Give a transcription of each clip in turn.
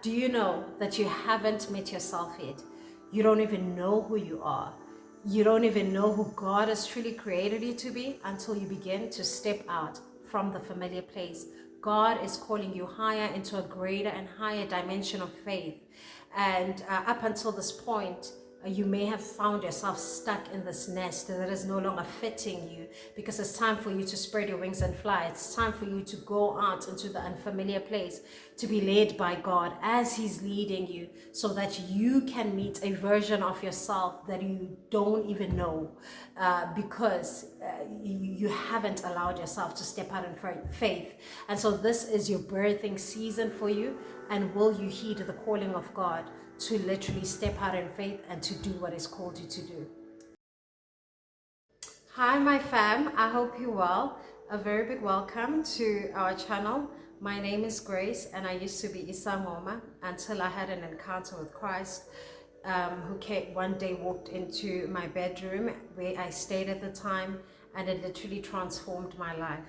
Do you know that you haven't met yourself yet? You don't even know who you are. You don't even know who God has truly created you to be until you begin to step out from the familiar place. God is calling you higher into a greater and higher dimension of faith. And up until this point, you may have found yourself stuck in this nest that is no longer fitting you, because it's time for you to spread your wings and fly. It's time for you to go out into the unfamiliar place, to be led by God as He's leading you, so that you can meet a version of yourself that you don't even know, because you haven't allowed yourself to step out in faith. And so this is your birthing season for you. And will you heed the calling of God to literally step out in faith and to do what He's called you to do? Hi, my fam. I hope you're well. A very big welcome to our channel. My name is Grace, and I used to be Isa Moma until I had an encounter with Christ, who one day walked into my bedroom where I stayed at the time, and it literally transformed my life.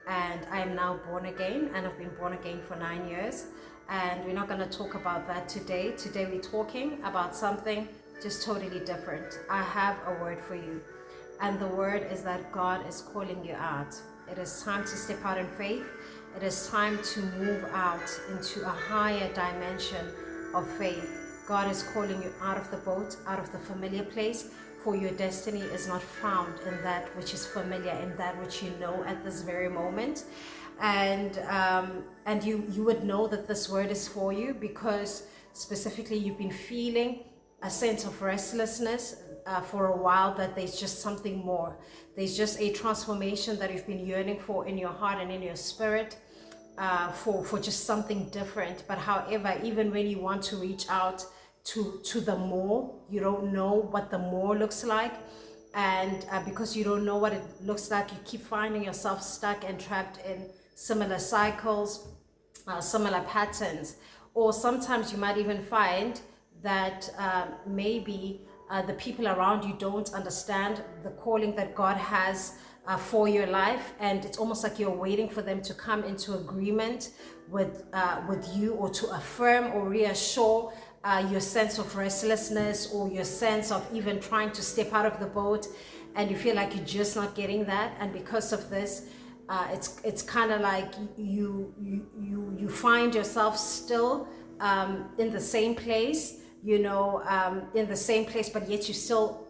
And I am now born again, and I've been born again for 9 years. And we're not going to talk about that today. Today we're talking about something just totally different. I have a word for you. And the word is that God is calling you out. It is time to step out in faith. It is time to move out into a higher dimension of faith. God is calling you out of the boat, out of the familiar place, for your destiny is not found in that which is familiar, in that which you know at this very moment. And you would know that this word is for you because specifically you've been feeling a sense of restlessness for a while, that there's just something more. There's just a transformation that you've been yearning for in your heart and in your spirit, for just something different. But however, even when you want to reach out to the more, you don't know what the more looks like. And because you don't know what it looks like, you keep finding yourself stuck and trapped in similar cycles, similar patterns. Or sometimes you might even find that maybe the people around you don't understand the calling that God has for your life, and it's almost like you're waiting for them to come into agreement with you, or to affirm or reassure your sense of restlessness, or your sense of even trying to step out of the boat, and you feel like you're just not getting that. And because of this, it's kind of like you find yourself still in the same place, in the same place, but yet you still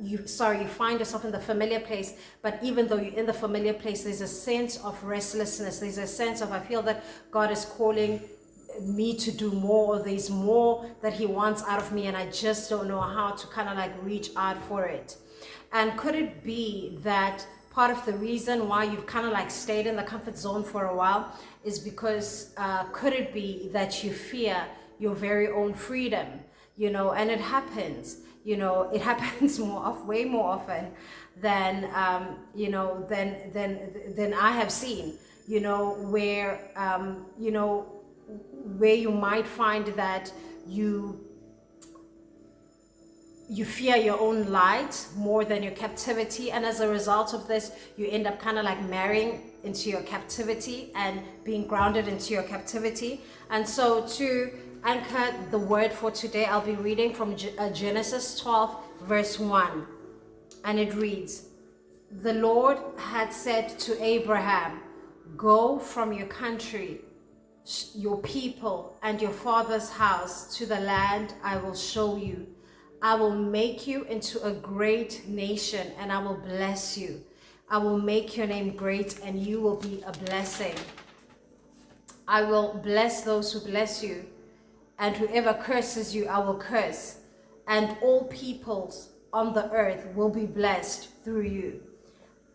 you find yourself in the familiar place. But even though you're in the familiar place, there's a sense of restlessness. There's a sense of, I feel that God is calling me to do more. There's more that He wants out of me, and I just don't know how to kind of like reach out for it. And could it be that part of the reason why you've kind of like stayed in the comfort zone for a while is because could it be that you fear your very own freedom? And it happens. It happens way more often than than I have seen. Where you might find that you fear your own light more than your captivity, and as a result of this, you end up kind of like marrying into your captivity and being grounded into your captivity. And so to anchor the word for today, I'll be reading from Genesis 12 verse 1, and it reads, "The Lord had said to Abraham, go from your country, your people, and your father's house to the land I will show you. I will make you into a great nation, and I will bless you. I will make your name great, and you will be a blessing. I will bless those who bless you, and whoever curses you, I will curse. And all peoples on the earth will be blessed through you."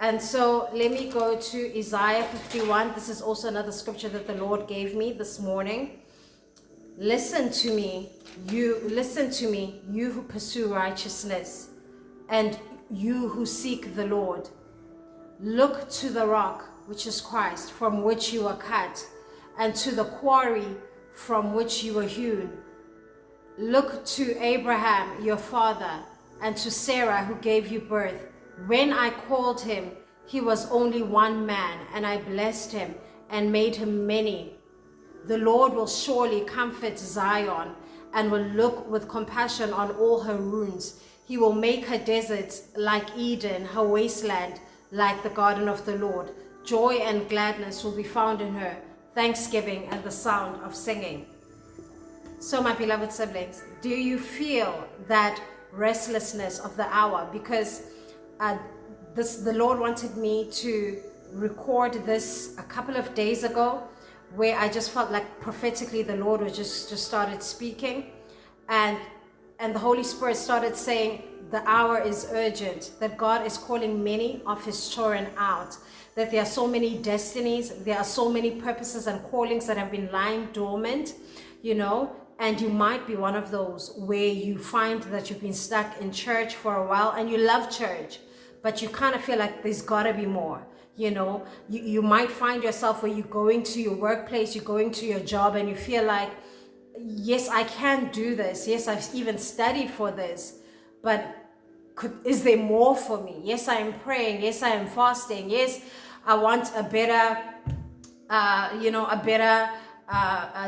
And so let me go to Isaiah 51. This is also another scripture that the Lord gave me this morning. Listen to me, you who pursue righteousness, and you who seek the Lord. Look to the rock, which is Christ, from which you were cut, and to the quarry from which you were hewn. Look to Abraham, your father, and to Sarah, who gave you birth. When I called him, he was only one man, and I blessed him and made him many. The Lord will surely comfort Zion and will look with compassion on all her ruins. He will make her deserts like Eden, her wasteland like the garden of the Lord. Joy and gladness will be found in her, thanksgiving and the sound of singing. So, my beloved siblings, do you feel that restlessness of the hour? Because the Lord wanted me to record this a couple of days ago, where I just felt like prophetically the Lord was just started speaking, and the Holy Spirit started saying the hour is urgent, that God is calling many of his children out, that there are so many destinies, there are so many purposes and callings that have been lying dormant, you know, and you might be one of those where you find that you've been stuck in church for a while and you love church, but you kind of feel like there's got to be more. You know, you might find yourself where you're going to your workplace, you're going to your job, and you feel like, yes, I can do this. Yes, I've even studied for this, but is there more for me? Yes, I am praying. Yes, I am fasting. Yes, I want a better,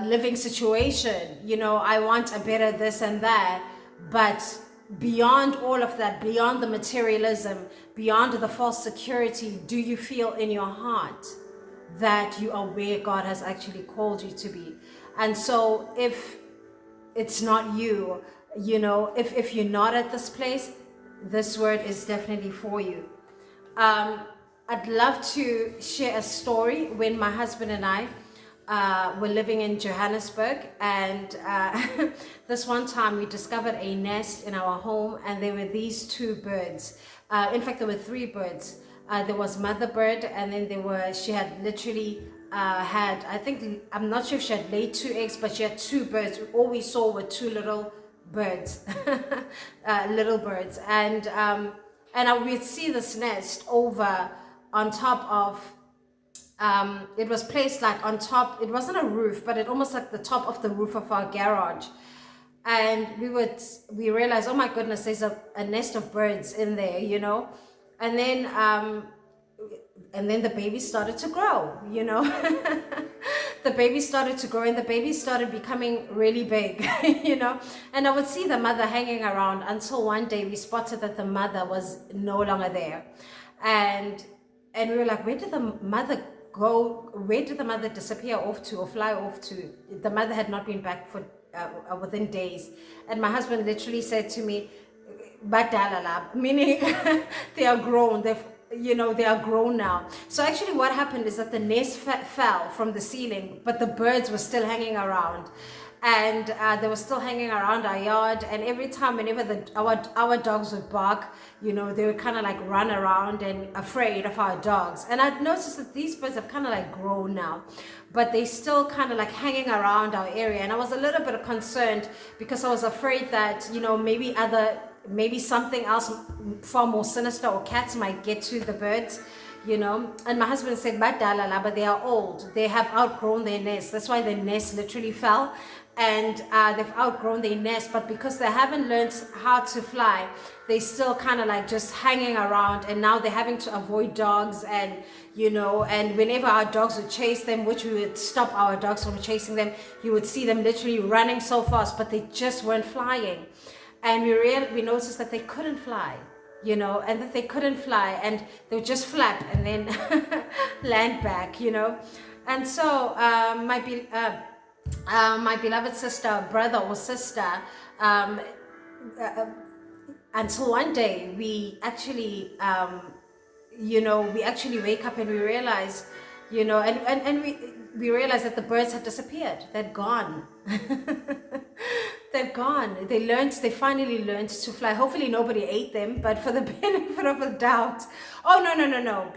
living situation. You know, I want a better this and that, but beyond all of that, beyond the materialism, beyond the false security, do you feel in your heart that you are where God has actually called you to be? And so if it's not you, you know, if you're not at this place, this word is definitely for you. I'd love to share a story when my husband and I were living in Johannesburg, and this one time we discovered a nest in our home, and there were these two birds. In fact, there were three birds. There was mother bird, and then she had literally I think, I'm not sure if she had laid 2 eggs, but she had 2 birds. All we saw were 2 little birds, and we'd see this nest over on top of, it was placed like on top, it wasn't a roof, but it almost like the top of the roof of our garage. And we realized, oh my goodness, there's a nest of birds in there, you know. And then the baby started to grow, you know. The baby started to grow, and the baby started becoming really big, you know. And I would see the mother hanging around until one day we spotted that the mother was no longer there. And we were like, where did the mother go? Where did the mother disappear off to or fly off to? The mother had not been back for within days. And my husband literally said to me, badalala, meaning they are grown, they are grown now. So actually what happened is that the nest fell from the ceiling, but the birds were still hanging around, and they were still hanging around our yard. And every time, whenever our dogs would bark, you know, they would kind of like run around and afraid of our dogs. And I'd noticed that these birds have kind of like grown now, but they still kind of like hanging around our area. And I was a little bit concerned because I was afraid that, you know, maybe something else far more sinister, or cats might get to the birds, you know. And my husband said, but they are old, they have outgrown their nest. That's why their nest literally fell, and they've outgrown their nest. But because they haven't learned how to fly, they still kind of like just hanging around, and now they're having to avoid dogs. And you know, and whenever our dogs would chase them, which we would stop our dogs from chasing them, you would see them literally running so fast, but they just weren't flying. And we noticed that they couldn't fly, you know, and that they couldn't fly, and they would just flap and then land back, you know. And so my beloved sister, brother or sister, until one day we actually, we actually wake up and we realize, you know, and we realized that the birds had disappeared. They'd gone. They're gone. They finally learned to fly. Hopefully nobody ate them, but for the benefit of a doubt. Oh, no.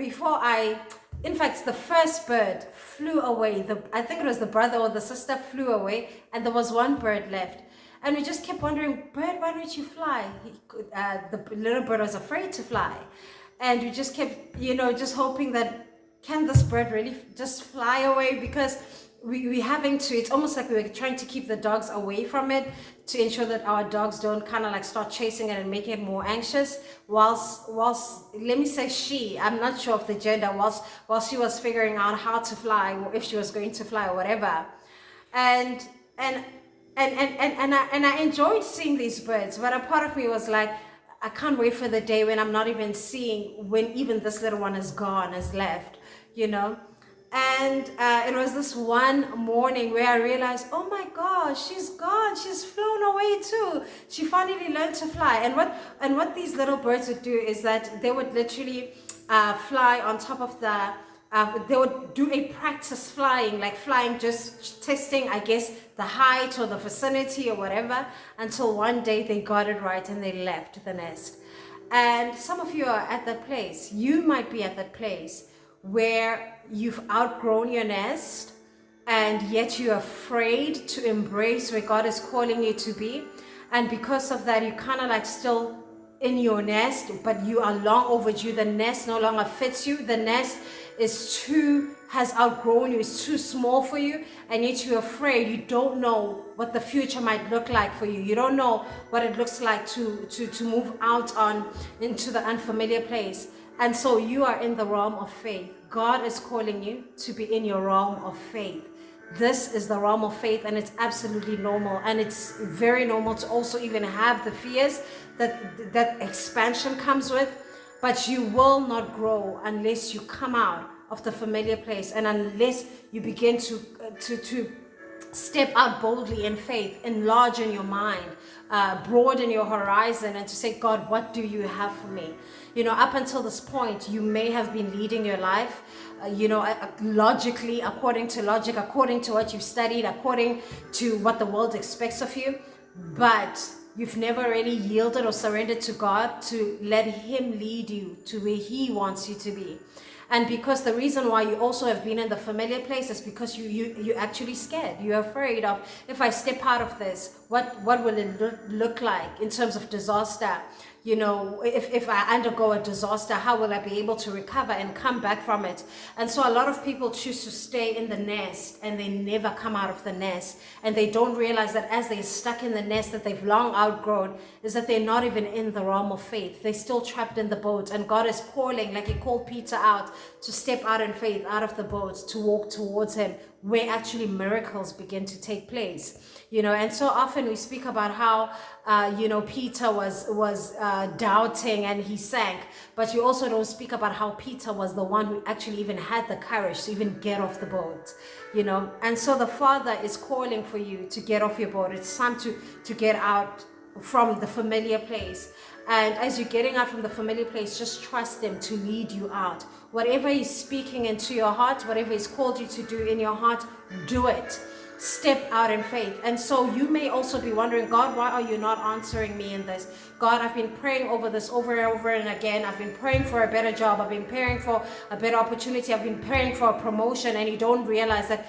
In fact, the first bird flew away. I think it was the brother or the sister flew away, and there was one bird left. And we just kept wondering, bird, why don't you fly? The little bird was afraid to fly. And we just kept, you know, just hoping that, can this bird really just fly away? Because we having to, it's almost like we were trying to keep the dogs away from it to ensure that our dogs don't kind of like start chasing it and making it more anxious, whilst let me say I'm not sure of the gender, whilst she was figuring out how to fly, or if she was going to fly or whatever. and and and I enjoyed seeing these birds, but a part of me was like, I can't wait for the day when I'm not even seeing, when even this little one is gone, is left, you know. And it was this one morning where I realized, oh my gosh, she's gone, she's flown away too. She finally learned to fly. And what these little birds would do is that they would literally fly on top of the they would do a practice flying, like flying, just testing, I guess, the height or the vicinity or whatever, until one day they got it right and they left the nest. And some of you are at that place. You might be at that place where you've outgrown your nest and yet you're afraid to embrace where God is calling you to be. And because of that, you kind of like still in your nest, but you are long overdue. The nest no longer fits you. The nest has outgrown you. It's too small for you, and yet you're afraid. You don't know what the future might look like for you. You don't know what it looks like to move out into the unfamiliar place. And so you are in the realm of faith. God is calling you to be in your realm of faith. This is the realm of faith, and it's absolutely normal, and it's very normal to also even have the fears that expansion comes with. But you will not grow unless you come out of the familiar place, and unless you begin to step out boldly in faith, enlarge in your mind, broaden your horizon, and to say, God, what do you have for me? You know, up until this point, you may have been leading your life, logically, according to logic, according to what you've studied, according to what the world expects of you, but you've never really yielded or surrendered to God to let Him lead you to where He wants you to be. And because the reason why you also have been in the familiar place is because you're actually scared. You're afraid of, if I step out of this, what will it look like in terms of disaster? You know, if I undergo a disaster, how will I be able to recover and come back from it? And so a lot of people choose to stay in the nest, and they never come out of the nest. And they don't realize that as they're stuck in the nest that they've long outgrown, is that they're not even in the realm of faith. They're still trapped in the boat. And God is calling, like He called Peter out, to step out in faith, out of the boat, to walk towards Him, where actually miracles begin to take place. You know, and so often we speak about how, Peter was doubting and he sank, but you also don't speak about how Peter was the one who actually even had the courage to even get off the boat, you know. And so the Father is calling for you to get off your boat. It's time to get out from the familiar place. And as you're getting out from the familiar place, just trust Him to lead you out. Whatever He's speaking into your heart, whatever He's called you to do in your heart, do it. Step out in faith. And so you may also be wondering, God, why are you not answering me in this? God, I've been praying over this over and over and again. I've been praying for a better job. I've been praying for a better opportunity. I've been praying for a promotion, and you don't realize that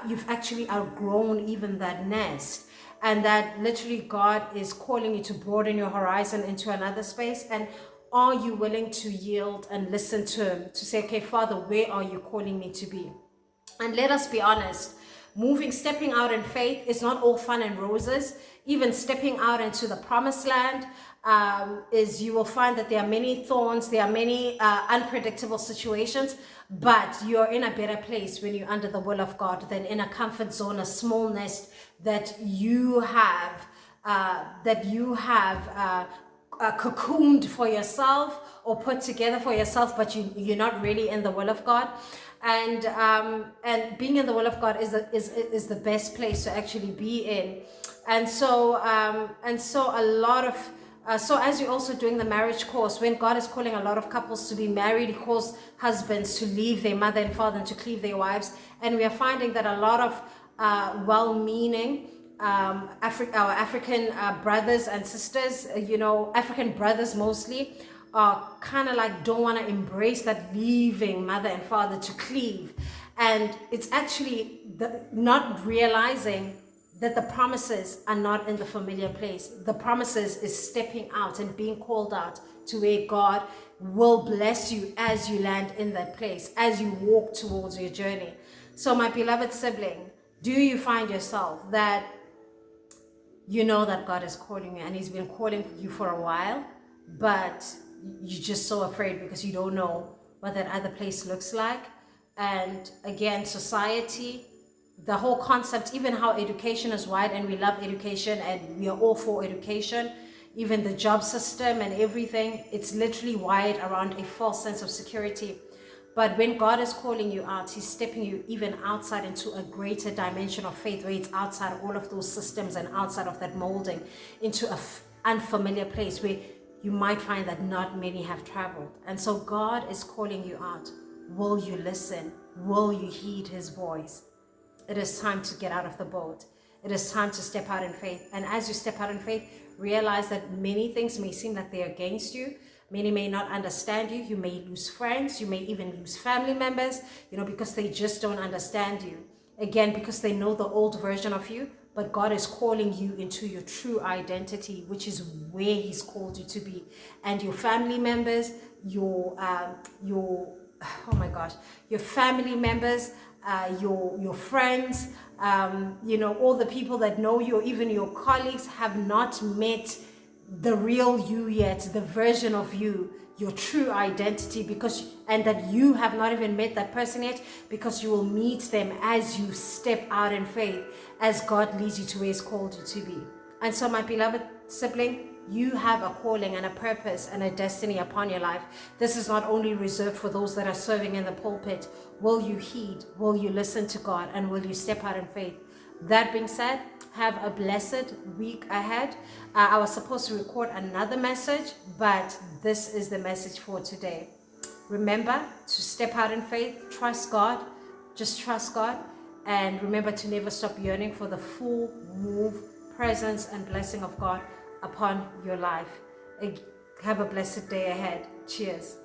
you've actually outgrown even that nest. And that literally God is calling you to broaden your horizon into another space. And are you willing to yield and listen to Him, to say, okay, Father, where are you calling me to be? And let us be honest, stepping out in faith is not all fun and roses. Even stepping out into the promised land, you will find that there are many thorns, there are many unpredictable situations, but you're in a better place when you're under the will of God than in a comfort zone, a small nest that you have cocooned for yourself or put together for yourself, but you're not really in the will of God. And being in the will of God is the best place to actually be in. And so a lot of so as you're also doing the marriage course, when God is calling a lot of couples to be married, He calls husbands to leave their mother and father and to cleave their wives. And we are finding that a lot of well-meaning our African brothers and sisters, African brothers mostly, kind of like don't want to embrace that leaving mother and father to cleave. And it's actually not realizing that the promises are not in the familiar place. The promises is stepping out and being called out to where God will bless you as you land in that place, as you walk towards your journey. So my beloved sibling, do you find yourself that you know that God is calling you and He's been calling you for a while, but you're just so afraid because you don't know what that other place looks like? And again, society, the whole concept, even how education is wide, and we love education and we are all for education, even the job system and everything, it's literally wired around a false sense of security. But when God is calling you out, he's stepping you even outside into a greater dimension of faith, where it's outside all of those systems and outside of that molding, into an unfamiliar place where you might find that not many have traveled. And so God is calling you out. Will you listen? Will you heed his voice? It is time to get out of the boat. It is time to step out in faith. And as you step out in faith, realize that many things may seem like they're against you. Many may not understand you. You may lose friends. You may even lose family members, because they just don't understand you. Again, because they know the old version of you. But God is calling you into your true identity, which is where he's called you to be. And your family members, your family members, your friends, all the people that know you, or even your colleagues, have not met the real you yet, the version of you, your true identity, and that you have not even met that person yet, because you will meet them as you step out in faith, as God leads you to where he's called you to be. And so, my beloved sibling, you have a calling and a purpose and a destiny upon your life. This is not only reserved for those that are serving in the pulpit. Will you heed? Will you listen to God? And will you step out in faith? That being said, have a blessed week ahead. I was supposed to record another message, but this is the message for today. Remember to step out in faith, trust God, just trust God, and remember to never stop yearning for the full move, presence, and blessing of God upon your life. Have a blessed day ahead. Cheers.